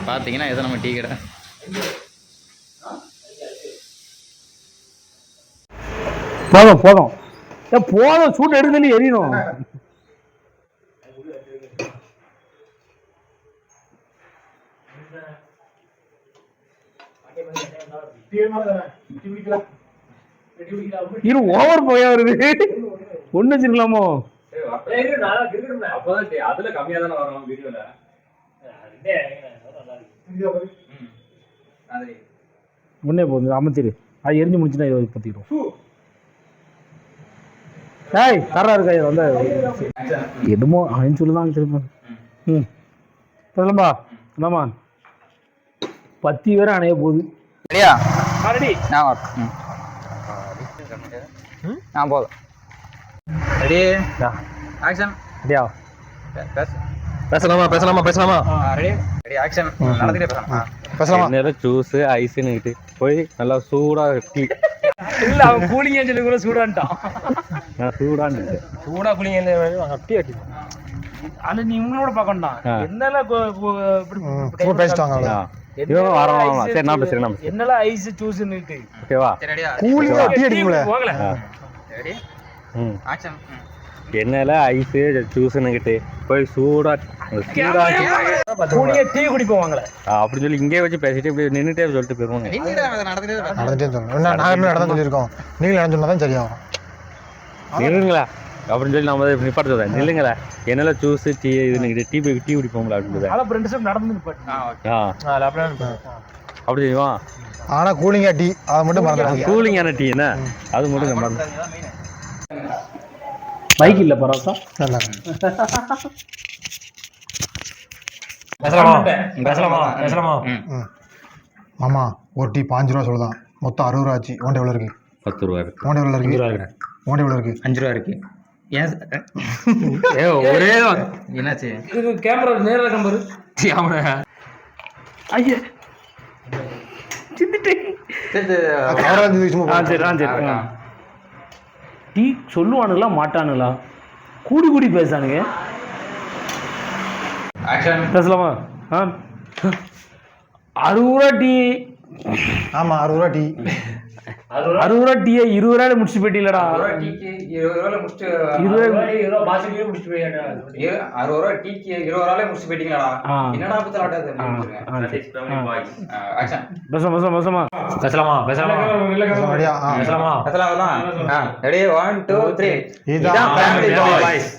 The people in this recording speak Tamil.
பார்த்தீங்கன்னா எதை நம்ம டீ கடை போதும் போதும் போதும் சூட் எடுத்து எரியணும். இரு ஓவர் போயா வருது ஒண்ணு வச்சிருக்கலாமோ? அதுல கம்மியா தானே வரும் வீடியோல. முன்னே போகுது அமர்த்திரு. அது எரிஞ்சு முடிச்சுன்னா இதை பத்திக்கிறோம். ஏய் தரா இருக்கா இது வந்து என்னமோ அவன் சொல்லுதான் திரும்ப. ம் சொல்லம்பா என்னம்மா பத்தி வேற அணைய போகுது. சரியா ரெடி? நான் போதும். Ready action. ரெடியா? பேசலாமா பேசலாமா பேசலாமா? Ready ready action. நடந்துட்டே பேசலாம். பேசலாமா? நேரம் ஜூஸ் ஐஸ்னுட்டு போய் நல்லா சூடா டீ. இல்ல அவன் கூலிங்க சொல்லி கூட சூடான்ட்டான். நான் சூடான்னு சூடா கூலிங்க டீ அடி. அது நீ உங்களோட பார்க்கணும்டா. என்னல பேசிட்டாங்க. என்னல ஐஸ் ஜூஸ்னுட்டு. ஓகேவா? கூலிங்கா டீ அடிக்கும்ல. போகல. Ready action. என்னல ஐஸ் ஜூஸ்னுகிட்டு போய் சூடா கூலிங்க டீ குடிப்போம் வாங்கல. அப்படி சொல்லி இங்கே வச்சு பேசிட்டு இப்படி நின்னுட்டே சொல்லிட்டு போயிருவாங்க. நடந்துட்டே சொல்லணும். நாங்க நடந்து சொல்லியிருக்கோம். நீங்க நடந்து சொன்னாதான் சரியாகும். நில்லுங்களா அப்படின்னு சொல்லி நம்ம நிப்பாட்ட சொல்றேன். நில்லுங்களா என்னல ஜூஸ் டீ இதுன்னு டீ போய் டீ குடிப்போம்ல அப்படின்னு ரெண்டு நிமிஷம் நடந்து அப்படி செய்வோம். ஆனா கூலிங்கா டீ அதை மட்டும் மறந்துடாதீங்க. கூலிங்கான டீ என்ன அது மட்டும் மறந்து. பைக் இல்ல பரோட்டா மாமா ஒரு டீ 5 ரூபா சொல்லுதான். மொத்தம் 60 ரூபா ஆச்சு. உன்ட எவ்வளவு இருக்கு? 10 ரூபா இருக்கு. உன்ட எவ்வளவு இருக்கு? உன்ட எவ்வளவு இருக்கு? 5 ரூபா இருக்கு. ஒரே என்னாச்சு? இது கேமரா நேரா நம்பர். ஐயா சிந்திட்டேன். டீ சொல்லுவானுங்களா மாட்டானுங்களா? கூடி கூடி பேசானுங்க. பேசலாமா? 60 ரூபா டீ. ஆமா 60 ரூபா டீ. 60 ரூபா டீயை 20 ரூபாயில முடிச்சு போயிட்டீங்களடா. 20 ரூபாயில முடிச்சு 20 பாசிட்டிவ் முடிச்சு போயிட்டா. 60 ரூபா டீக்கு 20 ரூபாயில முடிச்சு போயிட்டீங்களா? என்னடா புத்தலாட்டது? பேசலாமா? ரெடியா? பேசலாமா? ரெடி 1 2 3. இதான் ஃபேமிலி பாய்ஸ்.